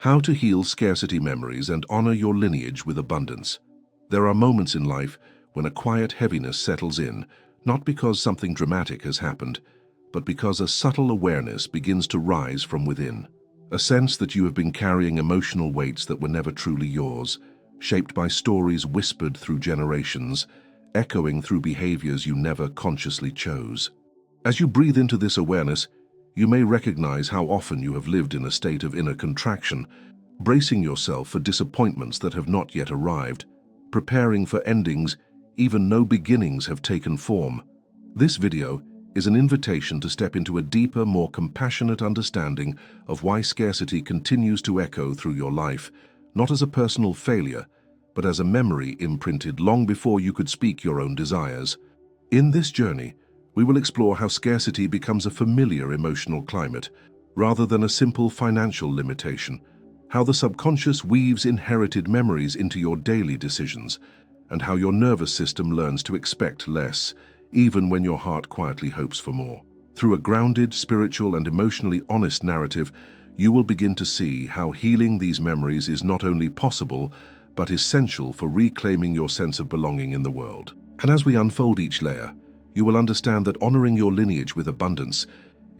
How to heal scarcity memories and honor your lineage with abundance. There are moments in life when a quiet heaviness settles in, not because something dramatic has happened, but because a subtle awareness begins to rise from within. A sense that you have been carrying emotional weights that were never truly yours, shaped by stories whispered through generations, echoing through behaviors you never consciously chose. As you breathe into this awareness, you may recognize how often you have lived in a state of inner contraction, bracing yourself for disappointments that have not yet arrived, preparing for endings even no beginnings have taken form. This video is an invitation to step into a deeper, more compassionate understanding of why scarcity continues to echo through your life, not as a personal failure, but as a memory imprinted long before you could speak your own desires. In this journey, we will explore how scarcity becomes a familiar emotional climate, rather than a simple financial limitation, how the subconscious weaves inherited memories into your daily decisions, and how your nervous system learns to expect less, even when your heart quietly hopes for more. Through a grounded, spiritual, and emotionally honest narrative, you will begin to see how healing these memories is not only possible, but essential for reclaiming your sense of belonging in the world. And as we unfold each layer, you will understand that honoring your lineage with abundance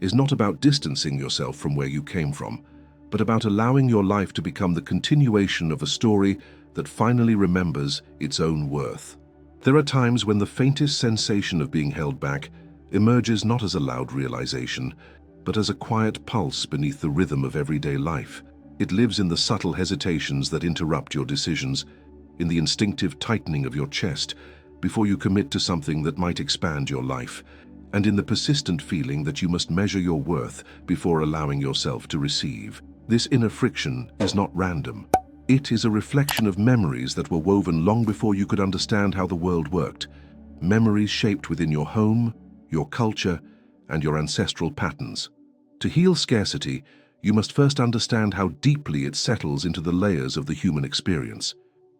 is not about distancing yourself from where you came from, but about allowing your life to become the continuation of a story that finally remembers its own worth. There are times when the faintest sensation of being held back emerges not as a loud realization, but as a quiet pulse beneath the rhythm of everyday life. It lives in the subtle hesitations that interrupt your decisions, in the instinctive tightening of your chest before you commit to something that might expand your life, and in the persistent feeling that you must measure your worth before allowing yourself to receive. This inner friction is not random. It is a reflection of memories that were woven long before you could understand how the world worked. Memories shaped within your home, your culture, and your ancestral patterns. To heal scarcity, you must first understand how deeply it settles into the layers of the human experience.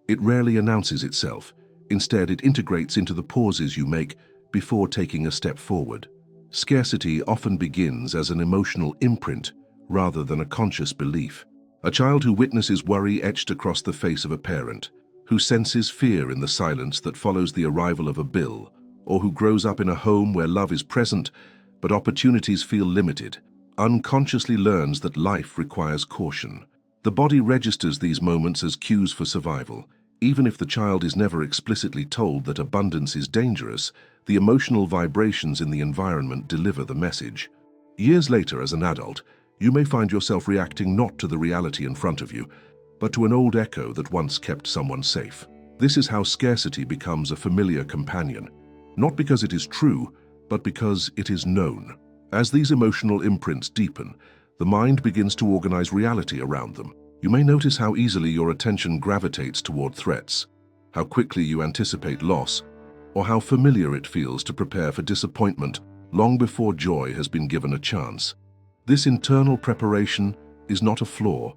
It rarely announces itself. Instead, it integrates into the pauses you make before taking a step forward. Scarcity often begins as an emotional imprint rather than a conscious belief. A child who witnesses worry etched across the face of a parent, who senses fear in the silence that follows the arrival of a bill, or who grows up in a home where love is present but opportunities feel limited, unconsciously learns that life requires caution. The body registers these moments as cues for survival. Even if the child is never explicitly told that abundance is dangerous, the emotional vibrations in the environment deliver the message. Years later, as an adult, you may find yourself reacting not to the reality in front of you, but to an old echo that once kept someone safe. This is how scarcity becomes a familiar companion, not because it is true, but because it is known. As these emotional imprints deepen, the mind begins to organize reality around them. You may notice how easily your attention gravitates toward threats, how quickly you anticipate loss, or how familiar it feels to prepare for disappointment long before joy has been given a chance. This internal preparation is not a flaw.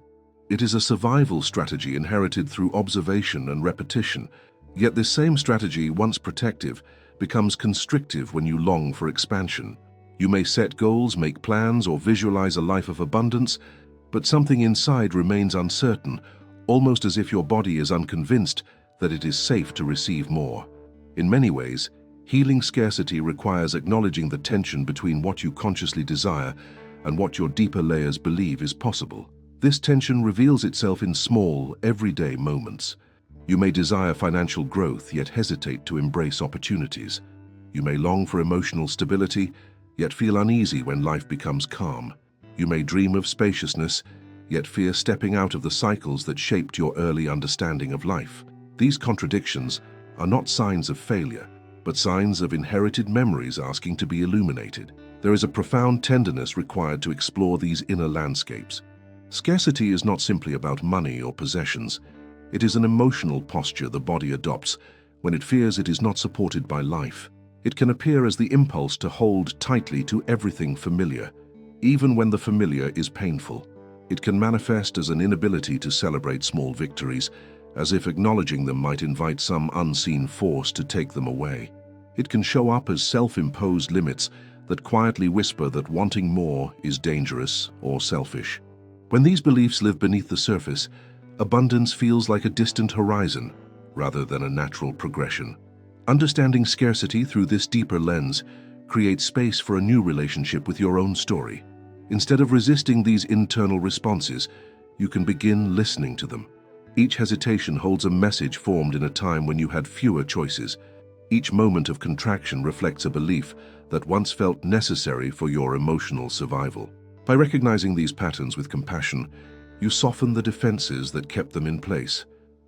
It is a survival strategy inherited through observation and repetition. Yet this same strategy, once protective, becomes constrictive when you long for expansion. You may set goals, make plans, or visualize a life of abundance, but something inside remains uncertain, almost as if your body is unconvinced that it is safe to receive more. In many ways, healing scarcity requires acknowledging the tension between what you consciously desire and what your deeper layers believe is possible. This tension reveals itself in small, everyday moments. You may desire financial growth, yet hesitate to embrace opportunities. You may long for emotional stability, yet feel uneasy when life becomes calm. You may dream of spaciousness, yet fear stepping out of the cycles that shaped your early understanding of life. These contradictions are not signs of failure, but signs of inherited memories asking to be illuminated. There is a profound tenderness required to explore these inner landscapes. Scarcity is not simply about money or possessions. It is an emotional posture the body adopts when it fears it is not supported by life. It can appear as the impulse to hold tightly to everything familiar, even when the familiar is painful. It can manifest as an inability to celebrate small victories, as if acknowledging them might invite some unseen force to take them away. It can show up as self-imposed limits that quietly whisper that wanting more is dangerous or selfish. When these beliefs live beneath the surface, abundance feels like a distant horizon rather than a natural progression. Understanding scarcity through this deeper lens creates space for a new relationship with your own story. Instead of resisting these internal responses, you can begin listening to them. Each hesitation holds a message formed in a time when you had fewer choices. Each moment of contraction reflects a belief that once felt necessary for your emotional survival. By recognizing these patterns with compassion, you soften the defenses that kept them in place.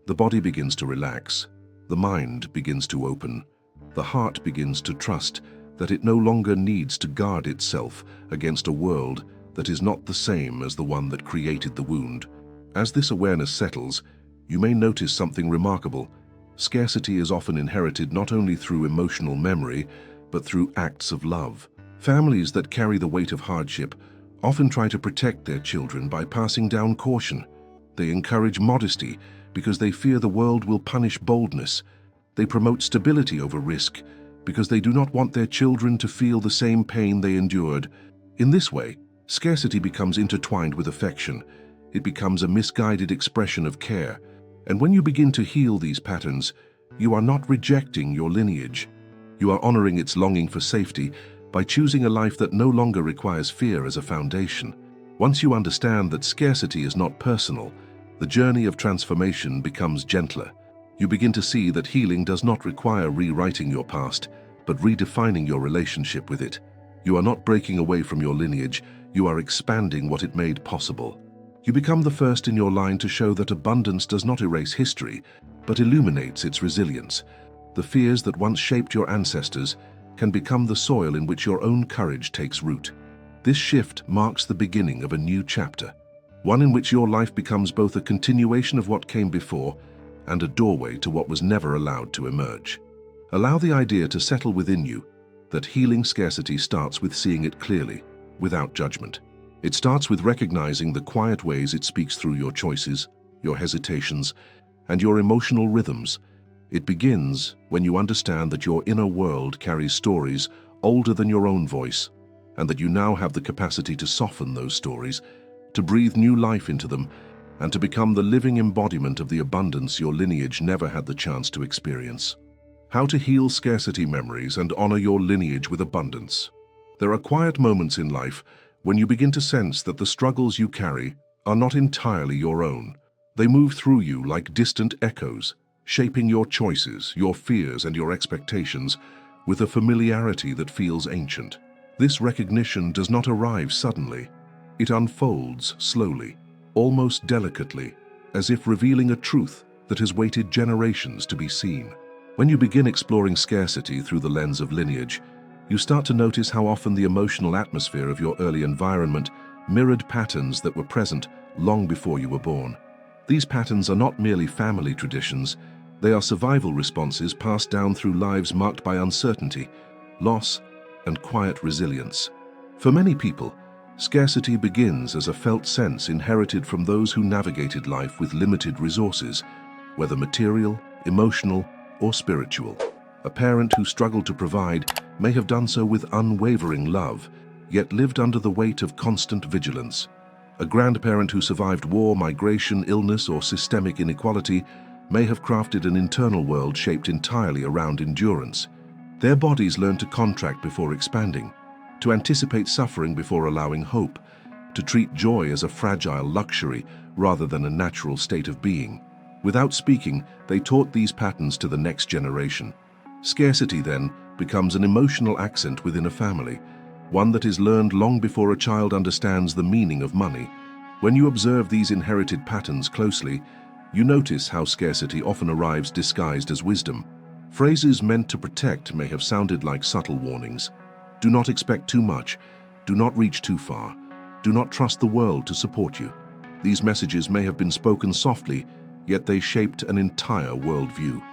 The body begins to relax, the mind begins to open, the heart begins to trust that it no longer needs to guard itself against a world that is not the same as the one that created the wound. As this awareness settles, you may notice something remarkable. Scarcity is often inherited not only through emotional memory, but through acts of love. Families that carry the weight of hardship often try to protect their children by passing down caution. They encourage modesty because they fear the world will punish boldness. They promote stability over risk because they do not want their children to feel the same pain they endured. In this way, scarcity becomes intertwined with affection. It becomes a misguided expression of care. And when you begin to heal these patterns, you are not rejecting your lineage. You are honoring its longing for safety by choosing a life that no longer requires fear as a foundation. Once you understand that scarcity is not personal, the journey of transformation becomes gentler. You begin to see that healing does not require rewriting your past, but redefining your relationship with it. You are not breaking away from your lineage, you are expanding what it made possible. You become the first in your line to show that abundance does not erase history, but illuminates its resilience. The fears that once shaped your ancestors can become the soil in which your own courage takes root. This shift marks the beginning of a new chapter, one in which your life becomes both a continuation of what came before and a doorway to what was never allowed to emerge. Allow the idea to settle within you that healing scarcity starts with seeing it clearly, without judgment. It starts with recognizing the quiet ways it speaks through your choices, your hesitations, and your emotional rhythms. It begins when you understand that your inner world carries stories older than your own voice, and that you now have the capacity to soften those stories, to breathe new life into them, and to become the living embodiment of the abundance your lineage never had the chance to experience. How to heal scarcity memories and honor your lineage with abundance. There are quiet moments in life when you begin to sense that the struggles you carry are not entirely your own. They move through you like distant echoes, shaping your choices, your fears, and your expectations with a familiarity that feels ancient. This recognition does not arrive suddenly. It unfolds slowly, almost delicately, as if revealing a truth that has waited generations to be seen. When you begin exploring scarcity through the lens of lineage, you start to notice how often the emotional atmosphere of your early environment mirrored patterns that were present long before you were born. These patterns are not merely family traditions, they are survival responses passed down through lives marked by uncertainty, loss, and quiet resilience. For many people, scarcity begins as a felt sense inherited from those who navigated life with limited resources, whether material, emotional, or spiritual. A parent who struggled to provide may have done so with unwavering love, yet lived under the weight of constant vigilance. A grandparent who survived war, migration, illness, or systemic inequality may have crafted an internal world shaped entirely around endurance. Their bodies learned to contract before expanding, to anticipate suffering before allowing hope, to treat joy as a fragile luxury rather than a natural state of being. Without speaking, they taught these patterns to the next generation. Scarcity, then, becomes an emotional accent within a family, one that is learned long before a child understands the meaning of money. When you observe these inherited patterns closely, you notice how scarcity often arrives disguised as wisdom. Phrases meant to protect may have sounded like subtle warnings. Do not expect too much. Do not reach too far. Do not trust the world to support you. These messages may have been spoken softly, yet they shaped an entire worldview.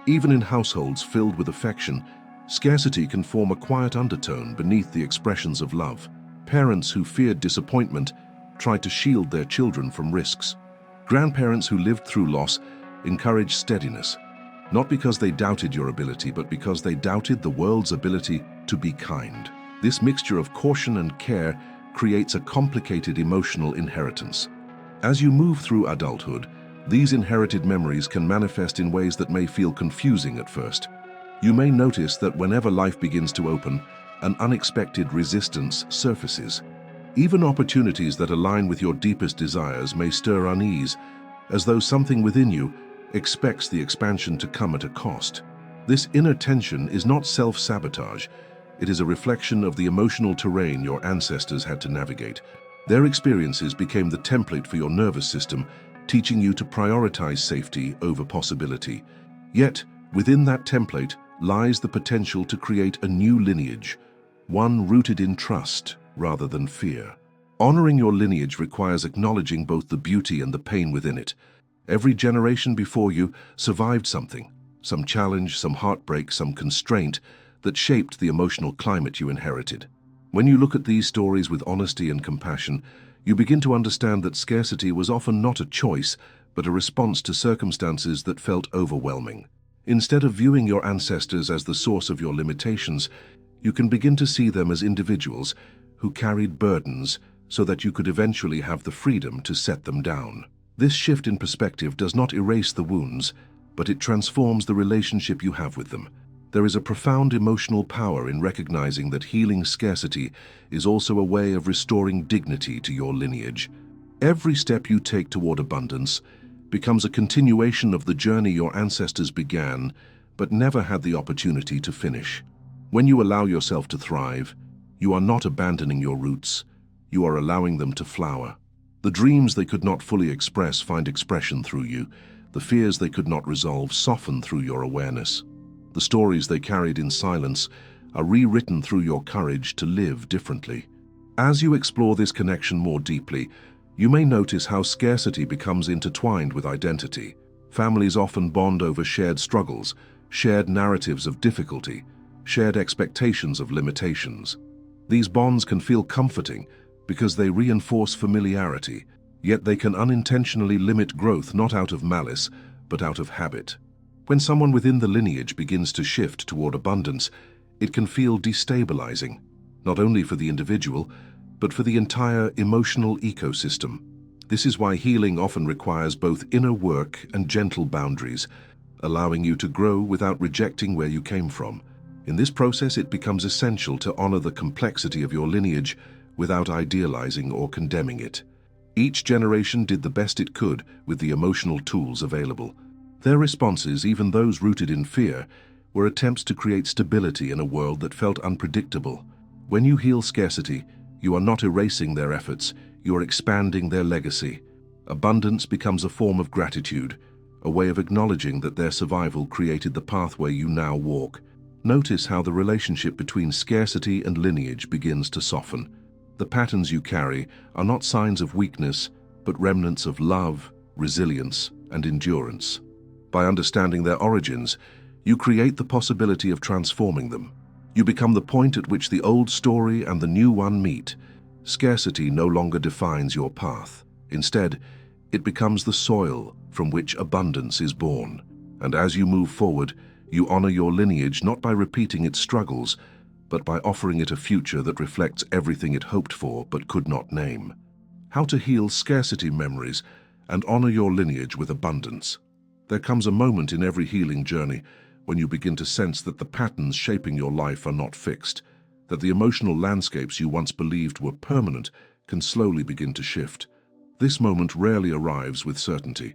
Even in households filled with affection, scarcity can form a quiet undertone beneath the expressions of love. Parents who feared disappointment tried to shield their children from risks. Grandparents who lived through loss encouraged steadiness, not because they doubted your ability, but because they doubted the world's ability to be kind. This mixture of caution and care creates a complicated emotional inheritance. As you move through adulthood, these inherited memories can manifest in ways that may feel confusing at first. You may notice that whenever life begins to open, an unexpected resistance surfaces. Even opportunities that align with your deepest desires may stir unease, as though something within you expects the expansion to come at a cost. This inner tension is not self-sabotage. It is a reflection of the emotional terrain your ancestors had to navigate. Their experiences became the template for your nervous system, teaching you to prioritize safety over possibility. Yet, within that template lies the potential to create a new lineage, one rooted in trust rather than fear. Honoring your lineage requires acknowledging both the beauty and the pain within it. Every generation before you survived something, some challenge, some heartbreak, some constraint that shaped the emotional climate you inherited. When you look at these stories with honesty and compassion, you begin to understand that scarcity was often not a choice, but a response to circumstances that felt overwhelming. Instead of viewing your ancestors as the source of your limitations, you can begin to see them as individuals who carried burdens so that you could eventually have the freedom to set them down. This shift in perspective does not erase the wounds, but it transforms the relationship you have with them. There is a profound emotional power in recognizing that healing scarcity is also a way of restoring dignity to your lineage. Every step you take toward abundance becomes a continuation of the journey your ancestors began, but never had the opportunity to finish. When you allow yourself to thrive, you are not abandoning your roots, you are allowing them to flower. The dreams they could not fully express find expression through you. The fears they could not resolve soften through your awareness. The stories they carried in silence are rewritten through your courage to live differently. As you explore this connection more deeply, you may notice how scarcity becomes intertwined with identity. Families often bond over shared struggles, shared narratives of difficulty, shared expectations of limitations. These bonds can feel comforting because they reinforce familiarity, yet they can unintentionally limit growth not out of malice, but out of habit. When someone within the lineage begins to shift toward abundance, it can feel destabilizing, not only for the individual, but for the entire emotional ecosystem. This is why healing often requires both inner work and gentle boundaries, allowing you to grow without rejecting where you came from. In this process, it becomes essential to honor the complexity of your lineage without idealizing or condemning it. Each generation did the best it could with the emotional tools available. Their responses, even those rooted in fear, were attempts to create stability in a world that felt unpredictable. When you heal scarcity, you are not erasing their efforts, you are expanding their legacy. Abundance becomes a form of gratitude, a way of acknowledging that their survival created the pathway you now walk. Notice how the relationship between scarcity and lineage begins to soften. The patterns you carry are not signs of weakness, but remnants of love, resilience, and endurance. By understanding their origins, you create the possibility of transforming them. You become the point at which the old story and the new one meet. Scarcity no longer defines your path. Instead, it becomes the soil from which abundance is born. And as you move forward, you honor your lineage not by repeating its struggles, but by offering it a future that reflects everything it hoped for but could not name. How to heal scarcity memories and honor your lineage with abundance. There comes a moment in every healing journey when you begin to sense that the patterns shaping your life are not fixed, that the emotional landscapes you once believed were permanent can slowly begin to shift. This moment rarely arrives with certainty.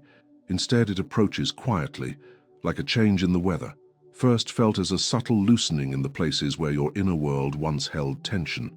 Instead, it approaches quietly, like a change in the weather, first felt as a subtle loosening in the places where your inner world once held tension.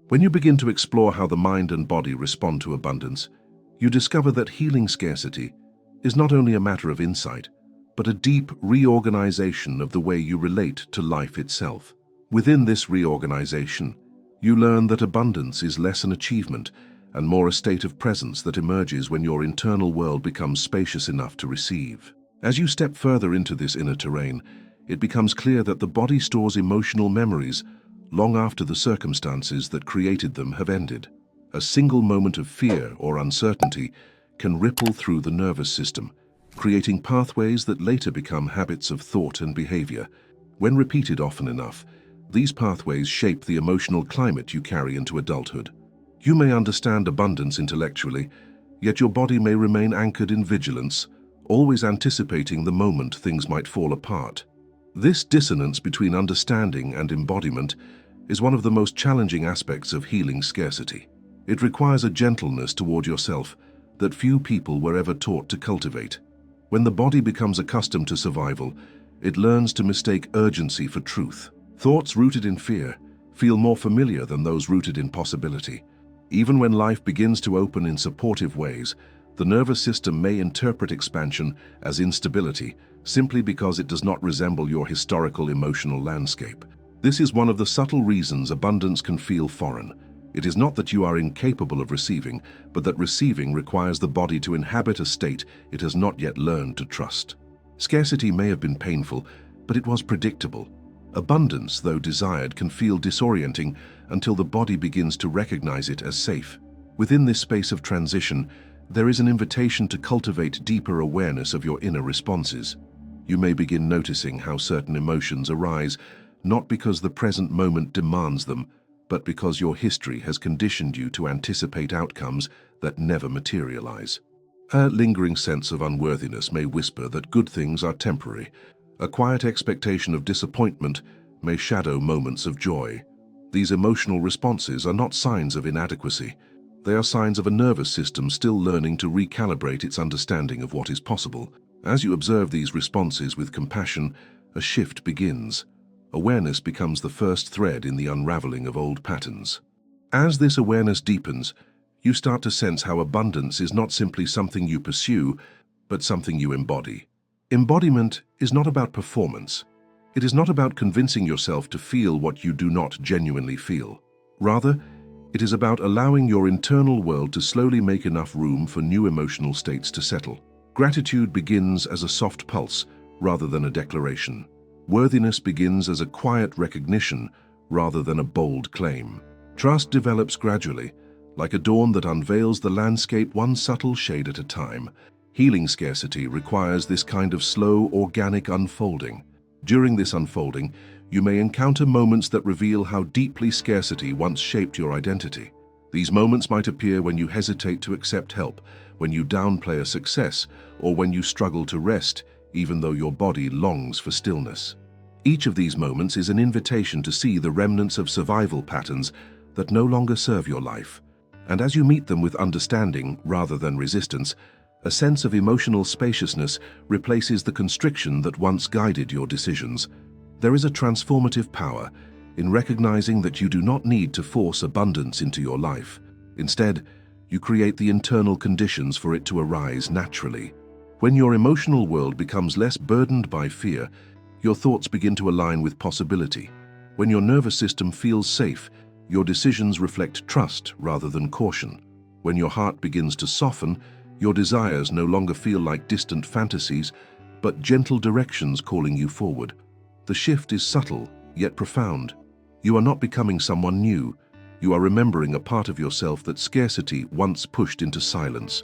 When you begin to explore how the mind and body respond to abundance, you discover that healing scarcity is not only a matter of insight, but a deep reorganization of the way you relate to life itself. Within this reorganization, you learn that abundance is less an achievement and more a state of presence that emerges when your internal world becomes spacious enough to receive. As you step further into this inner terrain, it becomes clear that the body stores emotional memories long after the circumstances that created them have ended. A single moment of fear or uncertainty can ripple through the nervous system, creating pathways that later become habits of thought and behavior. When repeated often enough, these pathways shape the emotional climate you carry into adulthood. You may understand abundance intellectually, yet your body may remain anchored in vigilance, always anticipating the moment things might fall apart. This dissonance between understanding and embodiment is one of the most challenging aspects of healing scarcity. It requires a gentleness toward yourself that few people were ever taught to cultivate. When the body becomes accustomed to survival, it learns to mistake urgency for truth. Thoughts rooted in fear feel more familiar than those rooted in possibility. Even when life begins to open in supportive ways, the nervous system may interpret expansion as instability simply because it does not resemble your historical emotional landscape. This is one of the subtle reasons abundance can feel foreign. It is not that you are incapable of receiving, but that receiving requires the body to inhabit a state it has not yet learned to trust. Scarcity may have been painful, but it was predictable. Abundance, though desired, can feel disorienting until the body begins to recognize it as safe. Within this space of transition, there is an invitation to cultivate deeper awareness of your inner responses. You may begin noticing how certain emotions arise, not because the present moment demands them, but because your history has conditioned you to anticipate outcomes that never materialize. A lingering sense of unworthiness may whisper that good things are temporary. A quiet expectation of disappointment may shadow moments of joy. These emotional responses are not signs of inadequacy. They are signs of a nervous system still learning to recalibrate its understanding of what is possible. As you observe these responses with compassion, a shift begins. Awareness becomes the first thread in the unraveling of old patterns. As this awareness deepens, you start to sense how abundance is not simply something you pursue, but something you embody. Embodiment is not about performance. It is not about convincing yourself to feel what you do not genuinely feel. Rather, it is about allowing your internal world to slowly make enough room for new emotional states to settle. Gratitude begins as a soft pulse rather than a declaration. Worthiness begins as a quiet recognition rather than a bold claim. Trust develops gradually, like a dawn that unveils the landscape one subtle shade at a time. Healing scarcity requires this kind of slow, organic unfolding. During this unfolding, you may encounter moments that reveal how deeply scarcity once shaped your identity. These moments might appear when you hesitate to accept help, when you downplay a success, or when you struggle to rest, even though your body longs for stillness. Each of these moments is an invitation to see the remnants of survival patterns that no longer serve your life. And as you meet them with understanding rather than resistance, a sense of emotional spaciousness replaces the constriction that once guided your decisions. There is a transformative power in recognizing that you do not need to force abundance into your life. Instead, you create the internal conditions for it to arise naturally. When your emotional world becomes less burdened by fear, your thoughts begin to align with possibility. When your nervous system feels safe, your decisions reflect trust rather than caution. When your heart begins to soften, your desires no longer feel like distant fantasies, but gentle directions calling you forward. The shift is subtle, yet profound. You are not becoming someone new. You are remembering a part of yourself that scarcity once pushed into silence.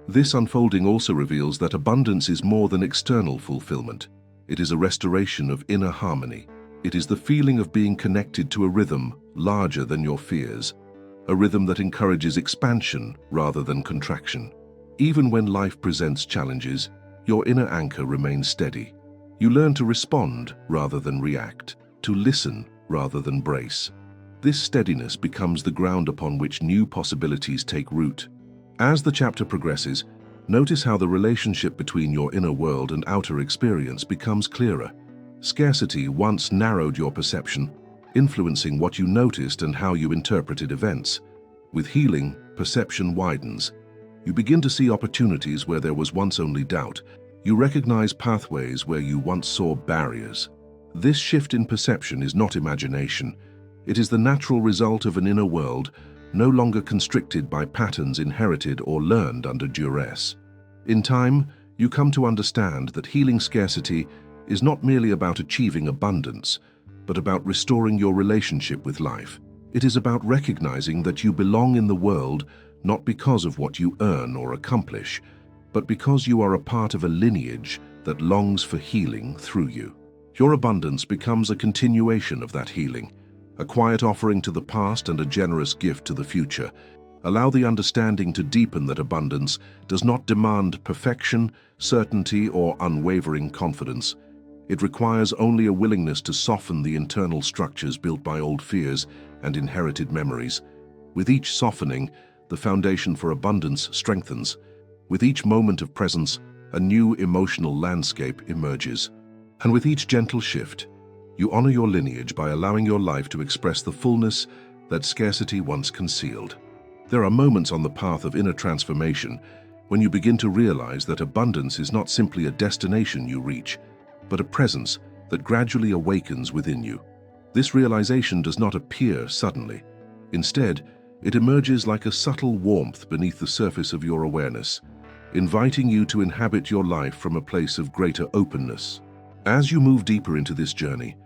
This unfolding also reveals that abundance is more than external fulfillment. It is a restoration of inner harmony. It is the feeling of being connected to a rhythm larger than your fears, a rhythm that encourages expansion rather than contraction. Even when life presents challenges, your inner anchor remains steady. You learn to respond rather than react, to listen rather than brace. This steadiness becomes the ground upon which new possibilities take root. As the chapter progresses, notice how the relationship between your inner world and outer experience becomes clearer. Scarcity once narrowed your perception, influencing what you noticed and how you interpreted events. With healing, perception widens. You begin to see opportunities where there was once only doubt. You recognize pathways where you once saw barriers. This shift in perception is not imagination. It is the natural result of an inner world no longer constricted by patterns inherited or learned under duress. In time, you come to understand that healing scarcity is not merely about achieving abundance, but about restoring your relationship with life. It is about recognizing that you belong in the world not because of what you earn or accomplish, but because you are a part of a lineage that longs for healing through you. Your abundance becomes a continuation of that healing, a quiet offering to the past and a generous gift to the future. Allow the understanding to deepen that abundance does not demand perfection, certainty, or unwavering confidence. It requires only a willingness to soften the internal structures built by old fears and inherited memories. With each softening, the foundation for abundance strengthens. With each moment of presence, a new emotional landscape emerges. And with each gentle shift, you honor your lineage by allowing your life to express the fullness that scarcity once concealed. There are moments on the path of inner transformation when you begin to realize that abundance is not simply a destination you reach, but a presence that gradually awakens within you. This realization does not appear suddenly. Instead, it emerges like a subtle warmth beneath the surface of your awareness, inviting you to inhabit your life from a place of greater openness. As you move deeper into this journey,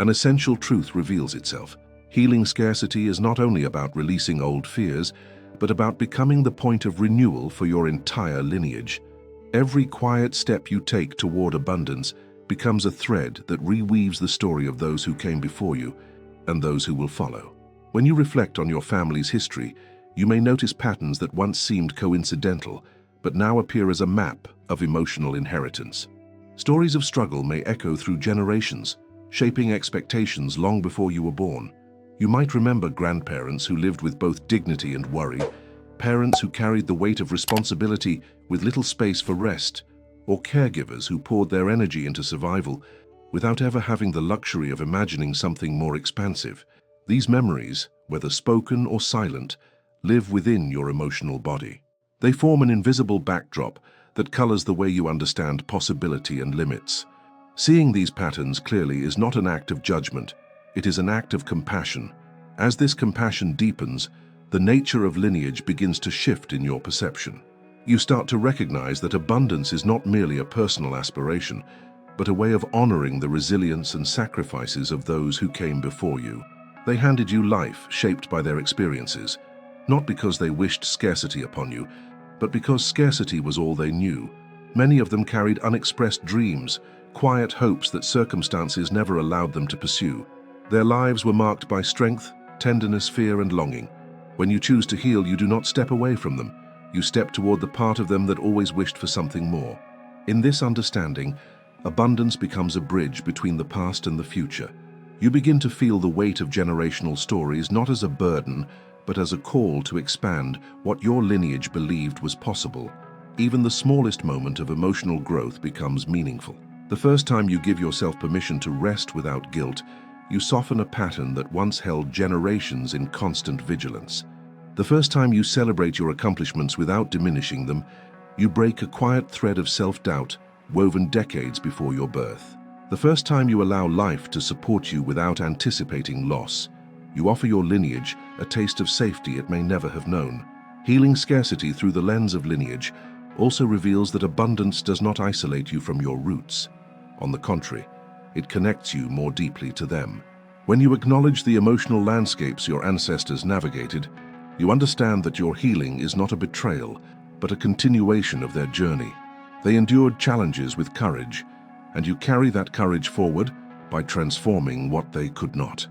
an essential truth reveals itself. Healing scarcity is not only about releasing old fears, but about becoming the point of renewal for your entire lineage. Every quiet step you take toward abundance becomes a thread that reweaves the story of those who came before you and those who will follow. When you reflect on your family's history, you may notice patterns that once seemed coincidental, but now appear as a map of emotional inheritance. Stories of struggle may echo through generations, shaping expectations long before you were born. You might remember grandparents who lived with both dignity and worry, parents who carried the weight of responsibility with little space for rest, or caregivers who poured their energy into survival without ever having the luxury of imagining something more expansive. These memories, whether spoken or silent, live within your emotional body. They form an invisible backdrop that colors the way you understand possibility and limits. Seeing these patterns clearly is not an act of judgment, it is an act of compassion. As this compassion deepens, the nature of lineage begins to shift in your perception. You start to recognize that abundance is not merely a personal aspiration, but a way of honoring the resilience and sacrifices of those who came before you. They handed you life shaped by their experiences, not because they wished scarcity upon you, but because scarcity was all they knew. Many of them carried unexpressed dreams, quiet hopes that circumstances never allowed them to pursue. Their lives were marked by strength, tenderness, fear, and longing. When you choose to heal, you do not step away from them. You step toward the part of them that always wished for something more. In this understanding, abundance becomes a bridge between the past and the future. You begin to feel the weight of generational stories not as a burden, but as a call to expand what your lineage believed was possible. Even the smallest moment of emotional growth becomes meaningful. The first time you give yourself permission to rest without guilt, you soften a pattern that once held generations in constant vigilance. The first time you celebrate your accomplishments without diminishing them, you break a quiet thread of self-doubt woven decades before your birth. The first time you allow life to support you without anticipating loss, you offer your lineage a taste of safety it may never have known. Healing scarcity through the lens of lineage also reveals that abundance does not isolate you from your roots. On the contrary, it connects you more deeply to them. When you acknowledge the emotional landscapes your ancestors navigated, you understand that your healing is not a betrayal, but a continuation of their journey. They endured challenges with courage, and you carry that courage forward by transforming what they could not.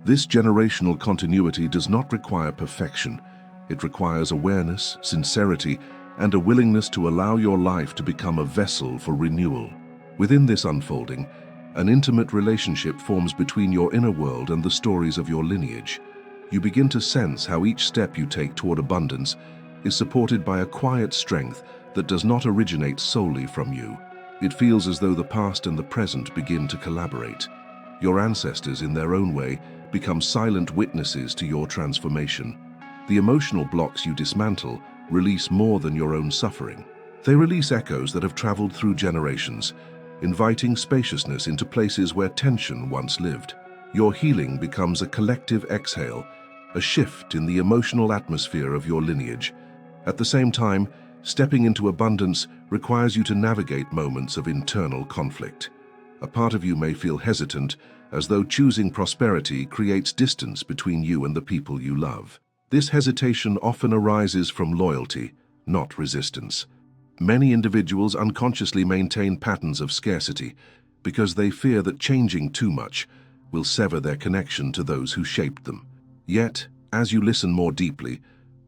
This generational continuity does not require perfection. It requires awareness, sincerity, and a willingness to allow your life to become a vessel for renewal. Within this unfolding, an intimate relationship forms between your inner world and the stories of your lineage. You begin to sense how each step you take toward abundance is supported by a quiet strength that does not originate solely from you. It feels as though the past and the present begin to collaborate. Your ancestors, in their own way, become silent witnesses to your transformation. The emotional blocks you dismantle release more than your own suffering. They release echoes that have traveled through generations, inviting spaciousness into places where tension once lived. Your healing becomes a collective exhale, a shift in the emotional atmosphere of your lineage. At the same time, stepping into abundance requires you to navigate moments of internal conflict. A part of you may feel hesitant, as though choosing prosperity creates distance between you and the people you love. This hesitation often arises from loyalty, not resistance. Many individuals unconsciously maintain patterns of scarcity because they fear that changing too much will sever their connection to those who shaped them. Yet, as you listen more deeply,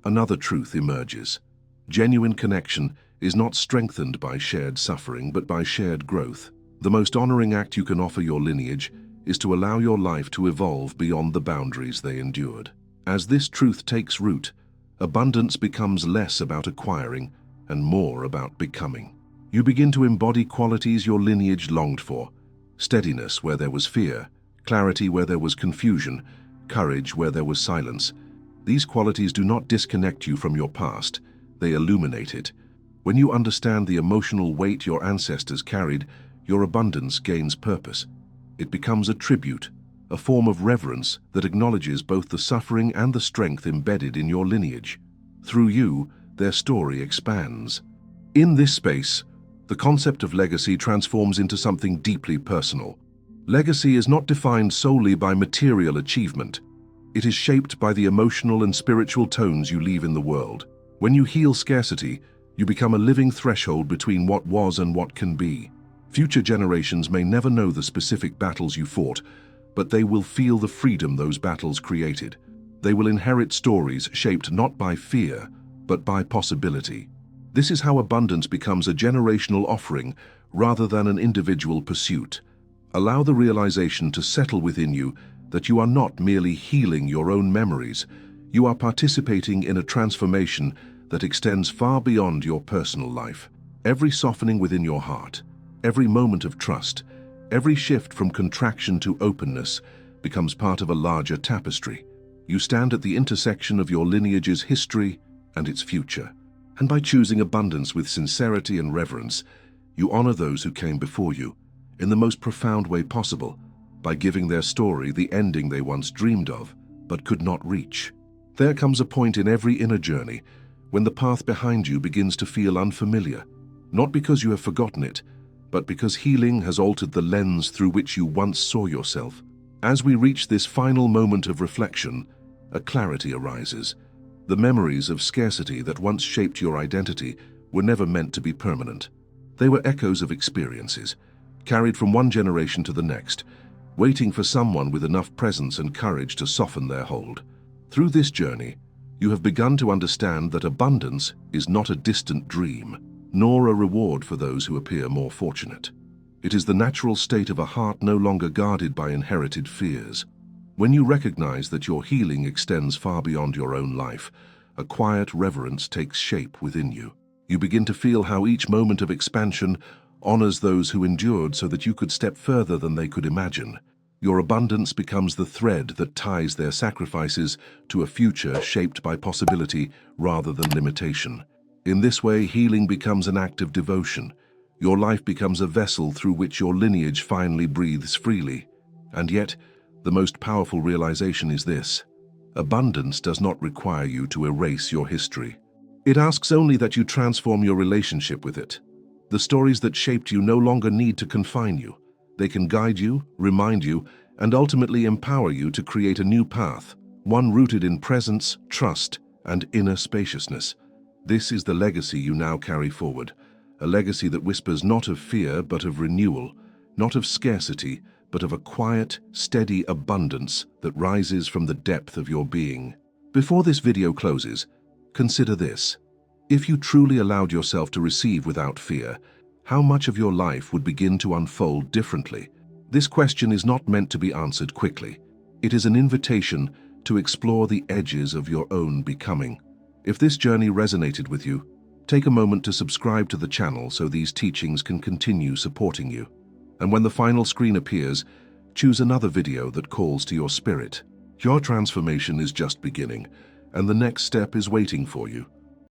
another truth emerges. Genuine connection is not strengthened by shared suffering, but by shared growth. The most honoring act you can offer your lineage is to allow your life to evolve beyond the boundaries they endured. As this truth takes root, abundance becomes less about acquiring and more about becoming. You begin to embody qualities your lineage longed for: steadiness where there was fear, clarity where there was confusion, courage where there was silence. These qualities do not disconnect you from your past, they illuminate it. When you understand the emotional weight your ancestors carried, your abundance gains purpose. It becomes a tribute, a form of reverence that acknowledges both the suffering and the strength embedded in your lineage. Through you, their story expands. In this space, the concept of legacy transforms into something deeply personal. Legacy is not defined solely by material achievement. It is shaped by the emotional and spiritual tones you leave in the world. When you heal scarcity, you become a living threshold between what was and what can be. Future generations may never know the specific battles you fought, but they will feel the freedom those battles created. They will inherit stories shaped not by fear, but by possibility. This is how abundance becomes a generational offering rather than an individual pursuit. Allow the realization to settle within you that you are not merely healing your own memories, you are participating in a transformation that extends far beyond your personal life. Every softening within your heart, every moment of trust, every shift from contraction to openness becomes part of a larger tapestry. You stand at the intersection of your lineage's history and its future. And by choosing abundance with sincerity and reverence, you honor those who came before you in the most profound way possible, by giving their story the ending they once dreamed of but could not reach. There comes a point in every inner journey when the path behind you begins to feel unfamiliar, not because you have forgotten it, but because healing has altered the lens through which you once saw yourself. As we reach this final moment of reflection, a clarity arises. The memories of scarcity that once shaped your identity were never meant to be permanent. They were echoes of experiences, carried from one generation to the next, waiting for someone with enough presence and courage to soften their hold. Through this journey, you have begun to understand that abundance is not a distant dream, nor a reward for those who appear more fortunate. It is the natural state of a heart no longer guarded by inherited fears. When you recognize that your healing extends far beyond your own life, a quiet reverence takes shape within you. You begin to feel how each moment of expansion honors those who endured so that you could step further than they could imagine. Your abundance becomes the thread that ties their sacrifices to a future shaped by possibility rather than limitation. In this way, healing becomes an act of devotion. Your life becomes a vessel through which your lineage finally breathes freely. And yet, the most powerful realization is this: abundance does not require you to erase your history. It asks only that you transform your relationship with it. The stories that shaped you no longer need to confine you. They can guide you, remind you, and ultimately empower you to create a new path, one rooted in presence, trust, and inner spaciousness. This is the legacy you now carry forward, a legacy that whispers not of fear but of renewal, not of scarcity but of a quiet, steady abundance that rises from the depth of your being. Before this video closes, consider this. If you truly allowed yourself to receive without fear, how much of your life would begin to unfold differently? This question is not meant to be answered quickly. It is an invitation to explore the edges of your own becoming. If this journey resonated with you, take a moment to subscribe to the channel so these teachings can continue supporting you. And when the final screen appears, choose another video that calls to your spirit. Your transformation is just beginning, and the next step is waiting for you.